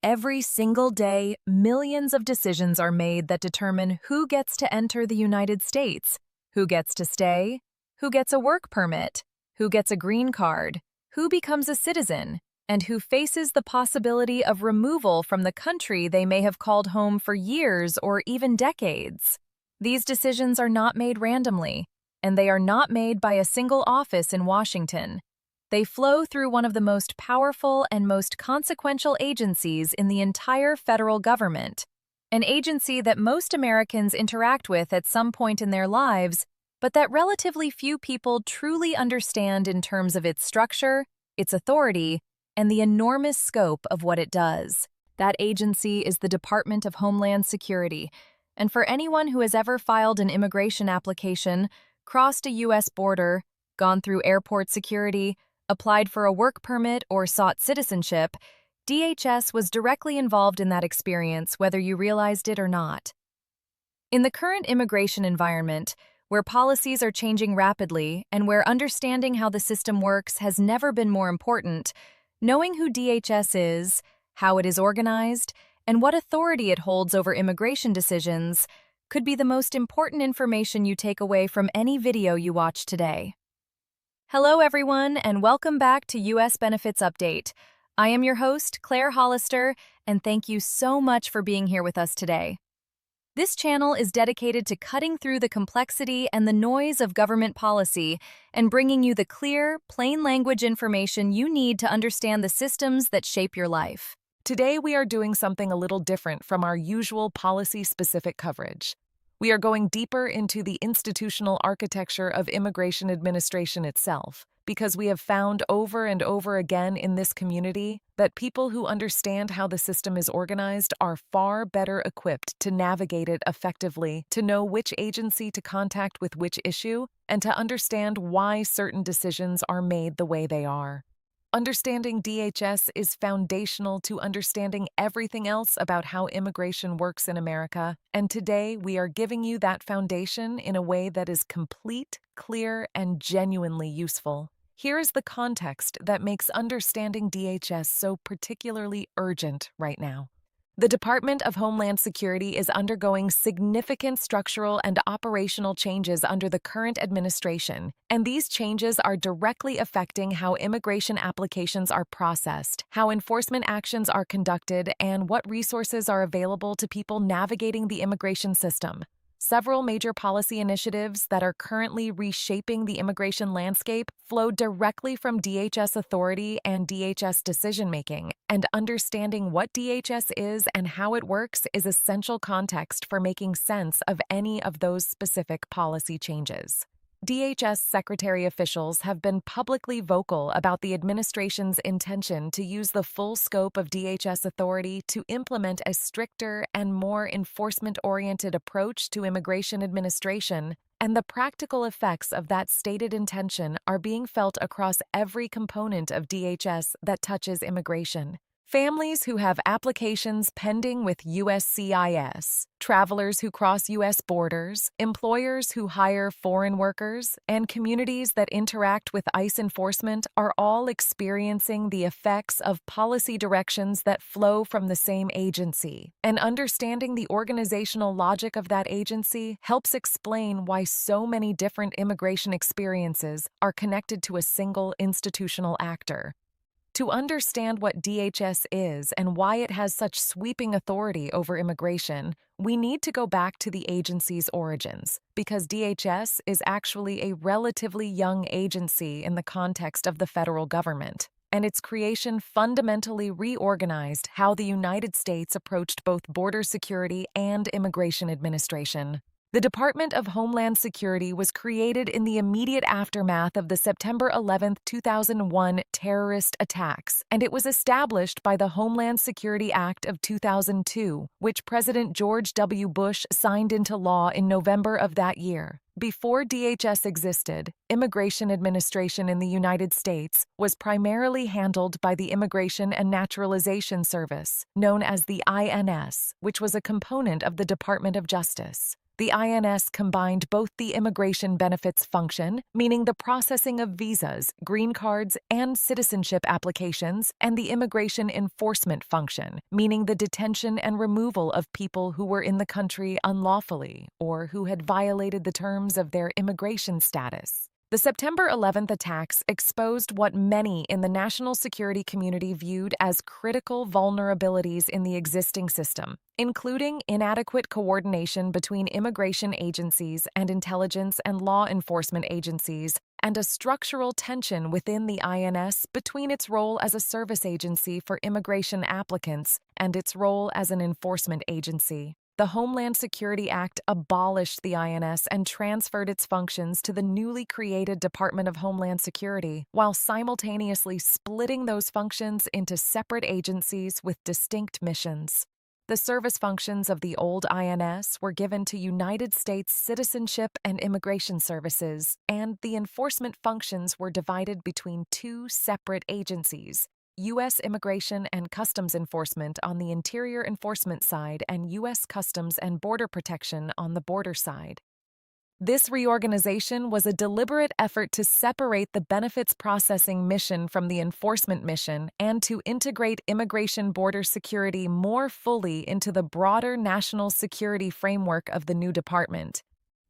Every single day, millions of decisions are made that determine who gets to enter the United States, who gets to stay, who gets a work permit, who gets a green card, who becomes a citizen, and who faces the possibility of removal from the country they may have called home for years or even decades. These decisions are not made randomly, and they are not made by a single office in Washington. They flow through one of the most powerful and most consequential agencies in the entire federal government, an agency that most Americans interact with at some point in their lives, but that relatively few people truly understand in terms of its structure, its authority, and the enormous scope of what it does. That agency is the Department of Homeland Security, and for anyone who has ever filed an immigration application, crossed a U.S. border, gone through airport security, applied for a work permit, or sought citizenship, DHS was directly involved in that experience whether you realized it or not. In the current immigration environment, where policies are changing rapidly and where understanding how the system works has never been more important, knowing who DHS is, how it is organized, and what authority it holds over immigration decisions could be the most important information you take away from any video you watch today. Hello everyone, and welcome back to U.S. Benefits Update. I am your host, Claire Hollister, and thank you so much for being here with us today. This channel is dedicated to cutting through the complexity and the noise of government policy and bringing you the clear, plain language information you need to understand the systems that shape your life. Today we are doing something a little different from our usual policy-specific coverage. We are going deeper into the institutional architecture of immigration administration itself, because we have found over and over again in this community that people who understand how the system is organized are far better equipped to navigate it effectively, to know which agency to contact with which issue, and to understand why certain decisions are made the way they are. Understanding DHS is foundational to understanding everything else about how immigration works in America, and today we are giving you that foundation in a way that is complete, clear, and genuinely useful. Here is the context that makes understanding DHS so particularly urgent right now. The Department of Homeland Security is undergoing significant structural and operational changes under the current administration, and these changes are directly affecting how immigration applications are processed, how enforcement actions are conducted, and what resources are available to people navigating the immigration system. Several major policy initiatives that are currently reshaping the immigration landscape flow directly from DHS authority and DHS decision-making, and understanding what DHS is and how it works is essential context for making sense of any of those specific policy changes. DHS Secretary officials have been publicly vocal about the administration's intention to use the full scope of DHS authority to implement a stricter and more enforcement-oriented approach to immigration administration, and the practical effects of that stated intention are being felt across every component of DHS that touches immigration. Families who have applications pending with USCIS, travelers who cross U.S. borders, employers who hire foreign workers, and communities that interact with ICE enforcement are all experiencing the effects of policy directions that flow from the same agency. And understanding the organizational logic of that agency helps explain why so many different immigration experiences are connected to a single institutional actor. To understand what DHS is and why it has such sweeping authority over immigration, we need to go back to the agency's origins, because DHS is actually a relatively young agency in the context of the federal government, and its creation fundamentally reorganized how the United States approached both border security and immigration administration. The Department of Homeland Security was created in the immediate aftermath of the September 11, 2001 terrorist attacks, and it was established by the Homeland Security Act of 2002, which President George W. Bush signed into law in November of that year. Before DHS existed, immigration administration in the United States was primarily handled by the Immigration and Naturalization Service, known as the INS, which was a component of the Department of Justice. The INS combined both the immigration benefits function, meaning the processing of visas, green cards, and citizenship applications, and the immigration enforcement function, meaning the detention and removal of people who were in the country unlawfully or who had violated the terms of their immigration status. The September 11th attacks exposed what many in the national security community viewed as critical vulnerabilities in the existing system, including inadequate coordination between immigration agencies and intelligence and law enforcement agencies, and a structural tension within the INS between its role as a service agency for immigration applicants and its role as an enforcement agency. The Homeland Security Act abolished the INS and transferred its functions to the newly created Department of Homeland Security, while simultaneously splitting those functions into separate agencies with distinct missions. The service functions of the old INS were given to United States Citizenship and Immigration Services, and the enforcement functions were divided between two separate agencies: U.S. Immigration and Customs Enforcement on the interior enforcement side and U.S. Customs and Border Protection on the border side. This reorganization was a deliberate effort to separate the benefits processing mission from the enforcement mission and to integrate immigration border security more fully into the broader national security framework of the new department.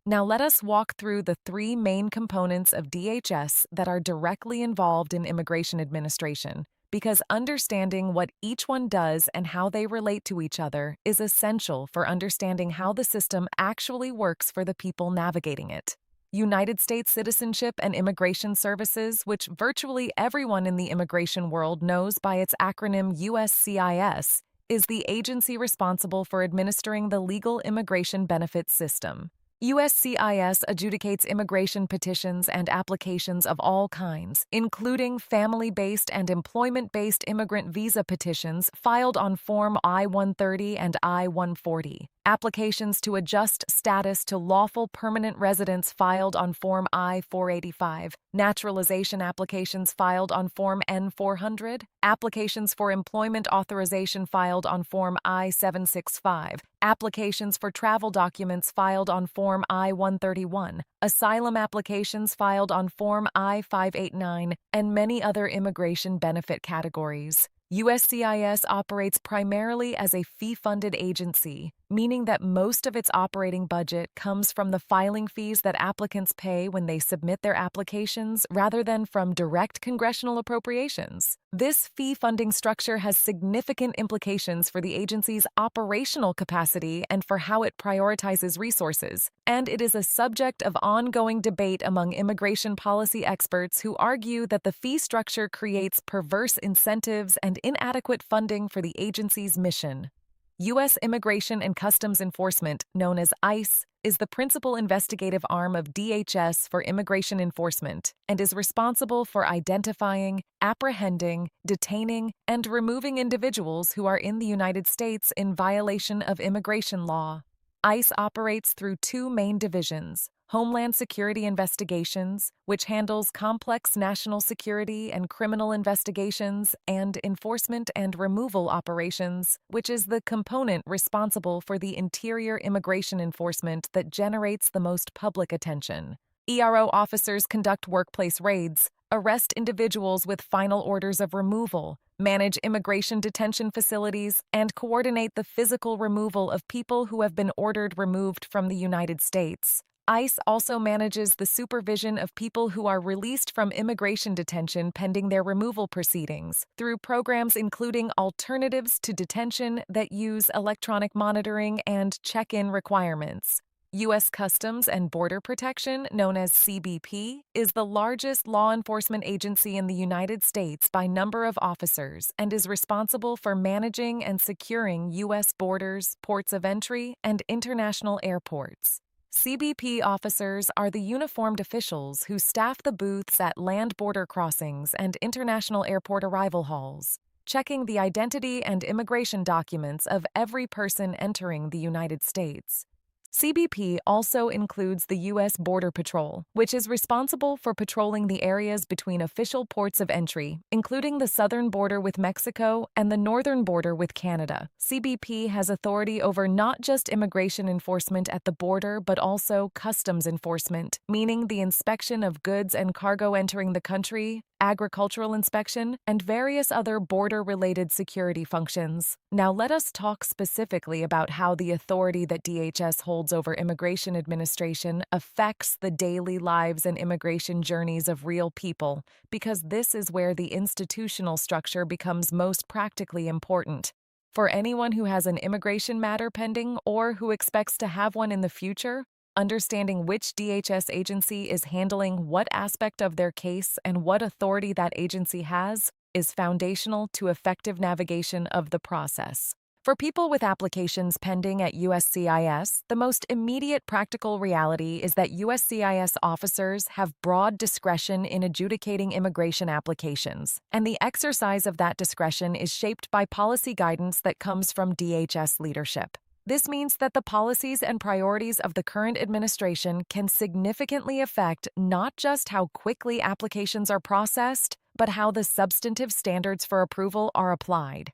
Now let us walk through the three main components of DHS that are directly involved in immigration administration, because understanding what each one does and how they relate to each other is essential for understanding how the system actually works for the people navigating it. United States Citizenship and Immigration Services, which virtually everyone in the immigration world knows by its acronym USCIS, is the agency responsible for administering the legal immigration benefits system. USCIS adjudicates immigration petitions and applications of all kinds, including family-based and employment-based immigrant visa petitions filed on Form I-130 and I-140, applications to adjust status to lawful permanent residents filed on Form I-485, naturalization applications filed on Form N-400, applications for employment authorization filed on Form I-765, applications for travel documents filed on Form I-131, asylum applications filed on Form I-589, and many other immigration benefit categories. USCIS operates primarily as a fee-funded agency, meaning that most of its operating budget comes from the filing fees that applicants pay when they submit their applications rather than from direct congressional appropriations. This fee-funding structure has significant implications for the agency's operational capacity and for how it prioritizes resources, and it is a subject of ongoing debate among immigration policy experts who argue that the fee structure creates perverse incentives and inadequate funding for the agency's mission. U.S. Immigration and Customs Enforcement, known as ICE, is the principal investigative arm of DHS for immigration enforcement and is responsible for identifying, apprehending, detaining, and removing individuals who are in the United States in violation of immigration law. ICE operates through two main divisions: Homeland Security Investigations, which handles complex national security and criminal investigations, and Enforcement and Removal Operations, which is the component responsible for the interior immigration enforcement that generates the most public attention. ERO officers conduct workplace raids, arrest individuals with final orders of removal, manage immigration detention facilities, and coordinate the physical removal of people who have been ordered removed from the United States. ICE also manages the supervision of people who are released from immigration detention pending their removal proceedings through programs including alternatives to detention that use electronic monitoring and check-in requirements. U.S. Customs and Border Protection, known as CBP, is the largest law enforcement agency in the United States by number of officers and is responsible for managing and securing U.S. borders, ports of entry, and international airports. CBP officers are the uniformed officials who staff the booths at land border crossings and international airport arrival halls, checking the identity and immigration documents of every person entering the United States. CBP also includes the U.S. Border Patrol, which is responsible for patrolling the areas between official ports of entry, including the southern border with Mexico and the northern border with Canada. CBP has authority over not just immigration enforcement at the border, but also customs enforcement, meaning the inspection of goods and cargo entering the country, agricultural inspection, and various other border-related security functions. Now let us talk specifically about how the authority that DHS holds over immigration administration affects the daily lives and immigration journeys of real people, because this is where the institutional structure becomes most practically important. For anyone who has an immigration matter pending or who expects to have one in the future, understanding which DHS agency is handling what aspect of their case and what authority that agency has is foundational to effective navigation of the process. For people with applications pending at USCIS, the most immediate practical reality is that USCIS officers have broad discretion in adjudicating immigration applications, and the exercise of that discretion is shaped by policy guidance that comes from DHS leadership. This means that the policies and priorities of the current administration can significantly affect not just how quickly applications are processed, but how the substantive standards for approval are applied.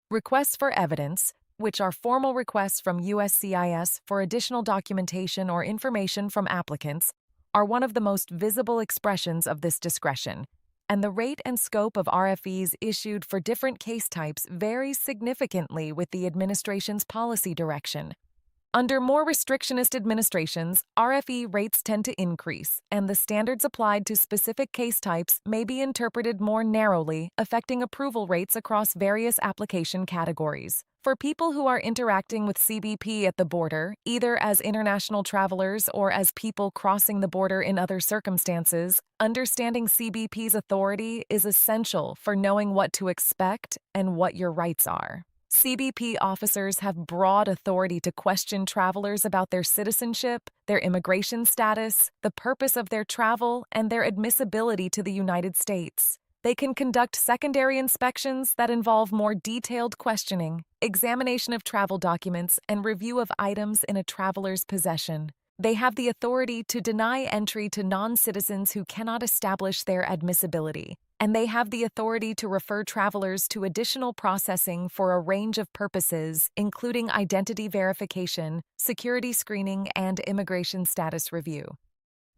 Requests for evidence, which are formal requests from USCIS for additional documentation or information from applicants, are one of the most visible expressions of this discretion, and the rate and scope of RFEs issued for different case types varies significantly with the administration's policy direction. Under more restrictionist administrations, RFE rates tend to increase, and the standards applied to specific case types may be interpreted more narrowly, affecting approval rates across various application categories. For people who are interacting with CBP at the border, either as international travelers or as people crossing the border in other circumstances, understanding CBP's authority is essential for knowing what to expect and what your rights are. CBP officers have broad authority to question travelers about their citizenship, their immigration status, the purpose of their travel, and their admissibility to the United States. They can conduct secondary inspections that involve more detailed questioning, examination of travel documents, and review of items in a traveler's possession. They have the authority to deny entry to non-citizens who cannot establish their admissibility, and they have the authority to refer travelers to additional processing for a range of purposes, including identity verification, security screening, and immigration status review.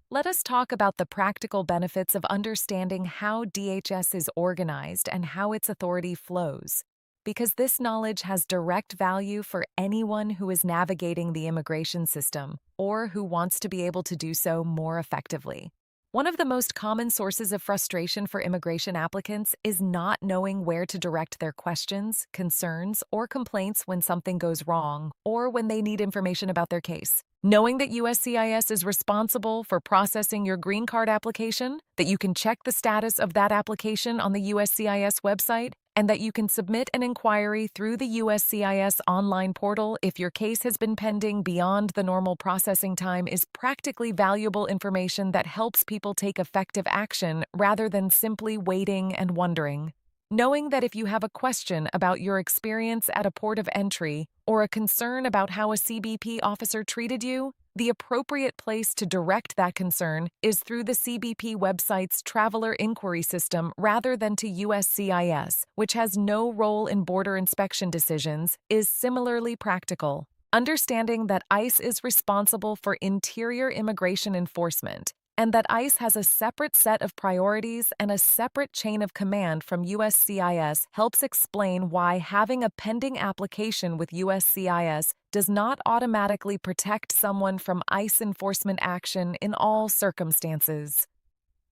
Let us talk about the practical benefits of understanding how DHS is organized and how its authority flows, because this knowledge has direct value for anyone who is navigating the immigration system or who wants to be able to do so more effectively. One of the most common sources of frustration for immigration applicants is not knowing where to direct their questions, concerns, or complaints when something goes wrong or when they need information about their case. Knowing that USCIS is responsible for processing your green card application, that you can check the status of that application on the USCIS website, and that you can submit an inquiry through the USCIS online portal if your case has been pending beyond the normal processing time is practically valuable information that helps people take effective action rather than simply waiting and wondering. Knowing that if you have a question about your experience at a port of entry or a concern about how a CBP officer treated you, the appropriate place to direct that concern is through the CBP website's traveler inquiry system rather than to USCIS, which has no role in border inspection decisions, is similarly practical. Understanding that ICE is responsible for interior immigration enforcement, and that ICE has a separate set of priorities and a separate chain of command from USCIS helps explain why having a pending application with USCIS does not automatically protect someone from ICE enforcement action in all circumstances.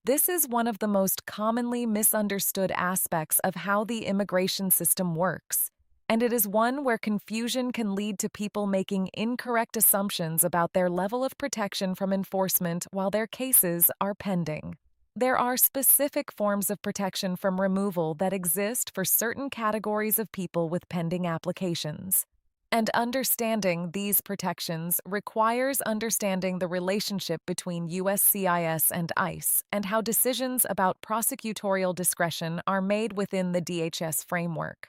This is one of the most commonly misunderstood aspects of how the immigration system works, and it is one where confusion can lead to people making incorrect assumptions about their level of protection from enforcement while their cases are pending. There are specific forms of protection from removal that exist for certain categories of people with pending applications. And understanding these protections requires understanding the relationship between USCIS and ICE and how decisions about prosecutorial discretion are made within the DHS framework.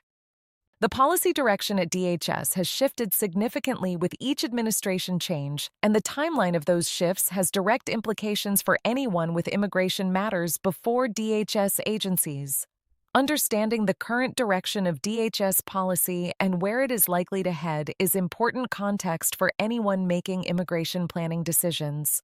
The policy direction at DHS has shifted significantly with each administration change, and the timeline of those shifts has direct implications for anyone with immigration matters before DHS agencies. Understanding the current direction of DHS policy and where it is likely to head is important context for anyone making immigration planning decisions.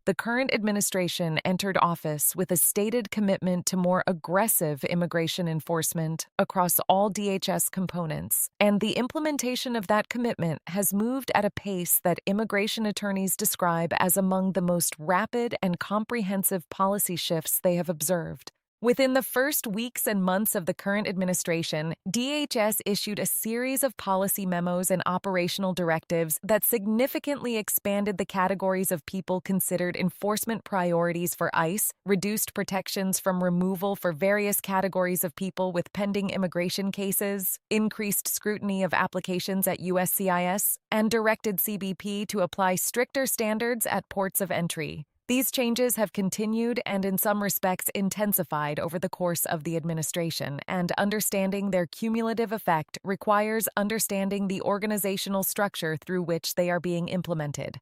The current administration entered office with a stated commitment to more aggressive immigration enforcement across all DHS components, and the implementation of that commitment has moved at a pace that immigration attorneys describe as among the most rapid and comprehensive policy shifts they have observed. Within the first weeks and months of the current administration, DHS issued a series of policy memos and operational directives that significantly expanded the categories of people considered enforcement priorities for ICE, reduced protections from removal for various categories of people with pending immigration cases, increased scrutiny of applications at USCIS, and directed CBP to apply stricter standards at ports of entry. These changes have continued and in some respects intensified over the course of the administration, and understanding their cumulative effect requires understanding the organizational structure through which they are being implemented.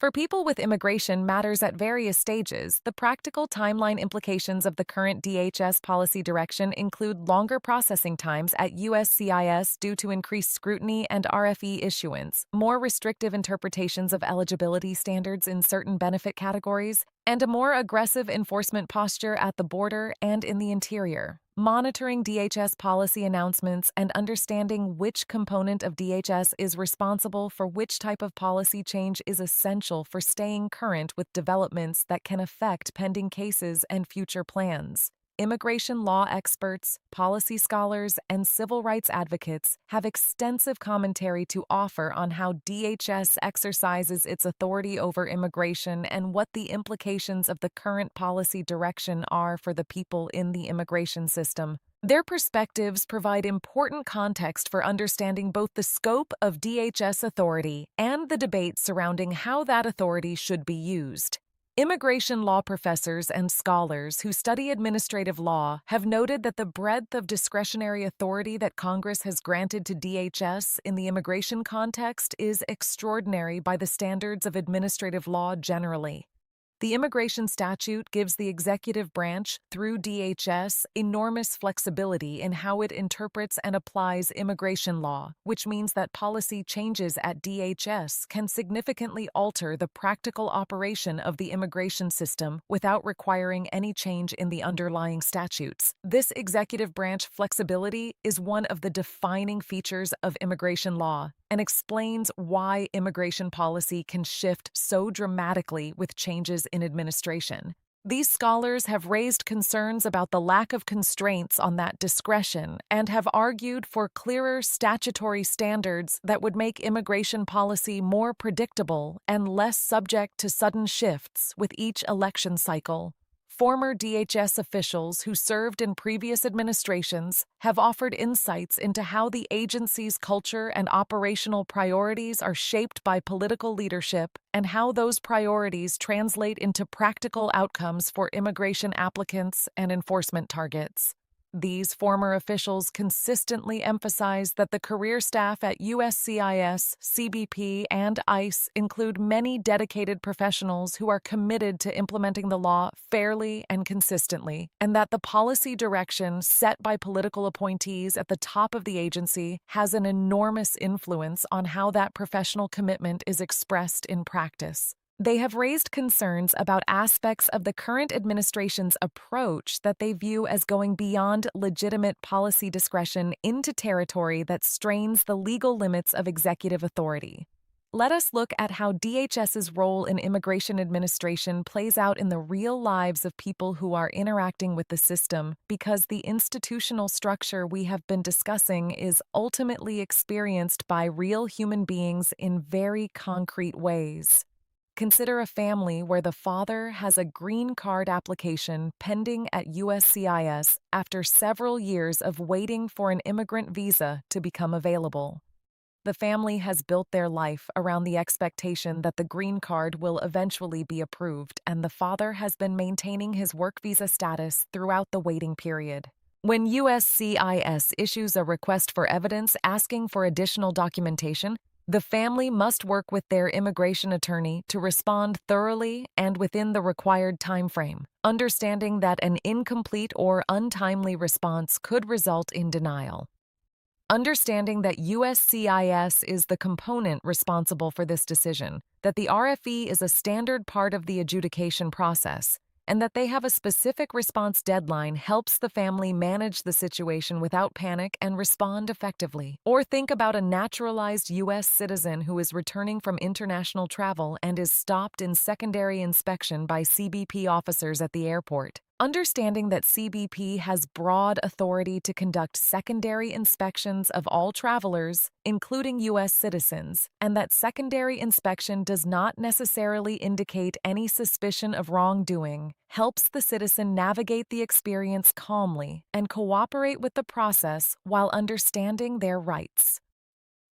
For people with immigration matters at various stages, the practical timeline implications of the current DHS policy direction include longer processing times at USCIS due to increased scrutiny and RFE issuance, more restrictive interpretations of eligibility standards in certain benefit categories, and a more aggressive enforcement posture at the border and in the interior. Monitoring DHS policy announcements and understanding which component of DHS is responsible for which type of policy change is essential for staying current with developments that can affect pending cases and future plans. Immigration law experts, policy scholars, and civil rights advocates have extensive commentary to offer on how DHS exercises its authority over immigration and what the implications of the current policy direction are for the people in the immigration system. Their perspectives provide important context for understanding both the scope of DHS authority and the debate surrounding how that authority should be used. Immigration law professors and scholars who study administrative law have noted that the breadth of discretionary authority that Congress has granted to DHS in the immigration context is extraordinary by the standards of administrative law generally. The immigration statute gives the executive branch, through DHS, enormous flexibility in how it interprets and applies immigration law, which means that policy changes at DHS can significantly alter the practical operation of the immigration system without requiring any change in the underlying statutes. This executive branch flexibility is one of the defining features of immigration law and explains why immigration policy can shift so dramatically with changes in administration. These scholars have raised concerns about the lack of constraints on that discretion and have argued for clearer statutory standards that would make immigration policy more predictable and less subject to sudden shifts with each election cycle. Former DHS officials who served in previous administrations have offered insights into how the agency's culture and operational priorities are shaped by political leadership and how those priorities translate into practical outcomes for immigration applicants and enforcement targets. These former officials consistently emphasize that the career staff at USCIS, CBP, and ICE include many dedicated professionals who are committed to implementing the law fairly and consistently, and that the policy direction set by political appointees at the top of the agency has an enormous influence on how that professional commitment is expressed in practice. They have raised concerns about aspects of the current administration's approach that they view as going beyond legitimate policy discretion into territory that strains the legal limits of executive authority. Let us look at how DHS's role in immigration administration plays out in the real lives of people who are interacting with the system, because the institutional structure we have been discussing is ultimately experienced by real human beings in very concrete ways. Consider a family where the father has a green card application pending at USCIS after several years of waiting for an immigrant visa to become available. The family has built their life around the expectation that the green card will eventually be approved, and the father has been maintaining his work visa status throughout the waiting period. When USCIS issues a request for evidence asking for additional documentation, the family must work with their immigration attorney to respond thoroughly and within the required time frame, understanding that an incomplete or untimely response could result in denial. Understanding that USCIS is the component responsible for this decision, that the RFE is a standard part of the adjudication process, and that they have a specific response deadline helps the family manage the situation without panic and respond effectively. Or think about a naturalized U.S. citizen who is returning from international travel and is stopped in secondary inspection by CBP officers at the airport. Understanding that CBP has broad authority to conduct secondary inspections of all travelers, including U.S. citizens, and that secondary inspection does not necessarily indicate any suspicion of wrongdoing, helps the citizen navigate the experience calmly and cooperate with the process while understanding their rights.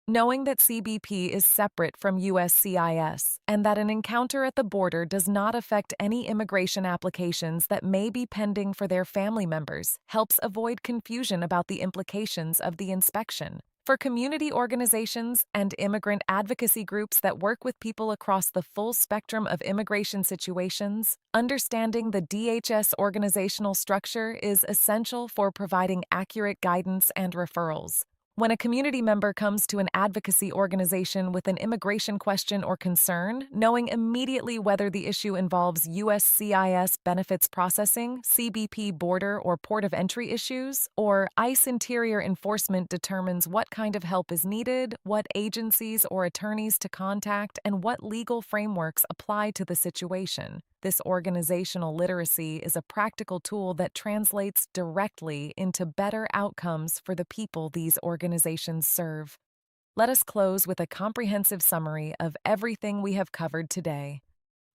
Knowing that CBP is separate from USCIS and that an encounter at the border does not affect any immigration applications that may be pending for their family members helps avoid confusion about the implications of the inspection. For community organizations and immigrant advocacy groups that work with people across the full spectrum of immigration situations, understanding the DHS organizational structure is essential for providing accurate guidance and referrals. When a community member comes to an advocacy organization with an immigration question or concern, knowing immediately whether the issue involves USCIS benefits processing, CBP border or port of entry issues, or ICE interior enforcement determines what kind of help is needed, what agencies or attorneys to contact, and what legal frameworks apply to the situation. This organizational literacy is a practical tool that translates directly into better outcomes for the people these organizations serve. Let us close with a comprehensive summary of everything we have covered today.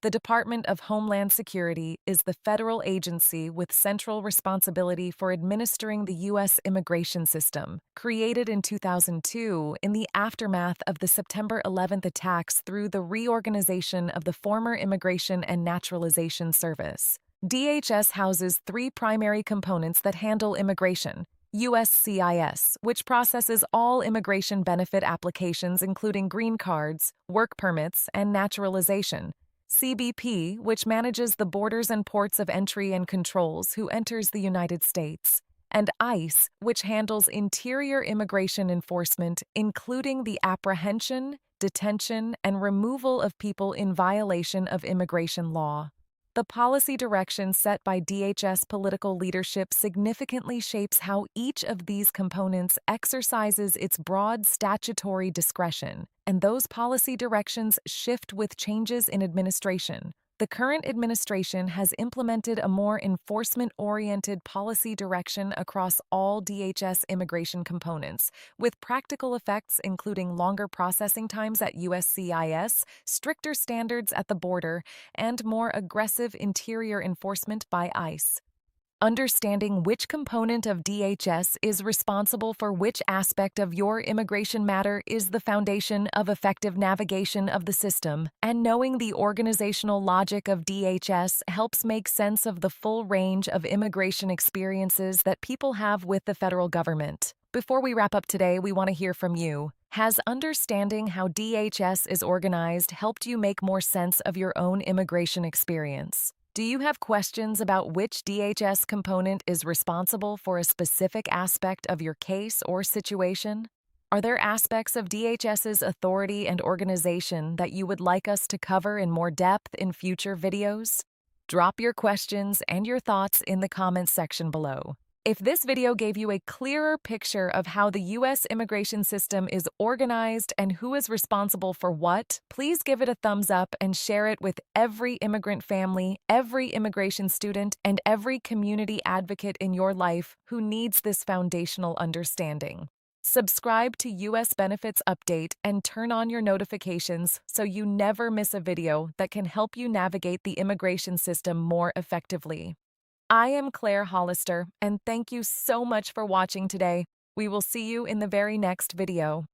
The Department of Homeland Security is the federal agency with central responsibility for administering the U.S. immigration system, created in 2002 in the aftermath of the September 11th attacks through the reorganization of the former Immigration and Naturalization Service. DHS houses three primary components that handle immigration: USCIS, which processes all immigration benefit applications including green cards, work permits, and naturalization; CBP, which manages the borders and ports of entry and controls who enters the United States; and ICE, which handles interior immigration enforcement, including the apprehension, detention, and removal of people in violation of immigration law. The policy direction set by DHS political leadership significantly shapes how each of these components exercises its broad statutory discretion, and those policy directions shift with changes in administration. The current administration has implemented a more enforcement-oriented policy direction across all DHS immigration components, with practical effects including longer processing times at USCIS, stricter standards at the border, and more aggressive interior enforcement by ICE. Understanding which component of DHS is responsible for which aspect of your immigration matter is the foundation of effective navigation of the system, and knowing the organizational logic of DHS helps make sense of the full range of immigration experiences that people have with the federal government. Before we wrap up today, we want to hear from you. Has understanding how DHS is organized helped you make more sense of your own immigration experience? Do you have questions about which DHS component is responsible for a specific aspect of your case or situation? Are there aspects of DHS's authority and organization that you would like us to cover in more depth in future videos? Drop your questions and your thoughts in the comments section below. If this video gave you a clearer picture of how the U.S. immigration system is organized and who is responsible for what, please give it a thumbs up and share it with every immigrant family, every immigration student, and every community advocate in your life who needs this foundational understanding. Subscribe to U.S. Benefits Update and turn on your notifications so you never miss a video that can help you navigate the immigration system more effectively. I am Claire Hollister, and thank you so much for watching today. We will see you in the very next video.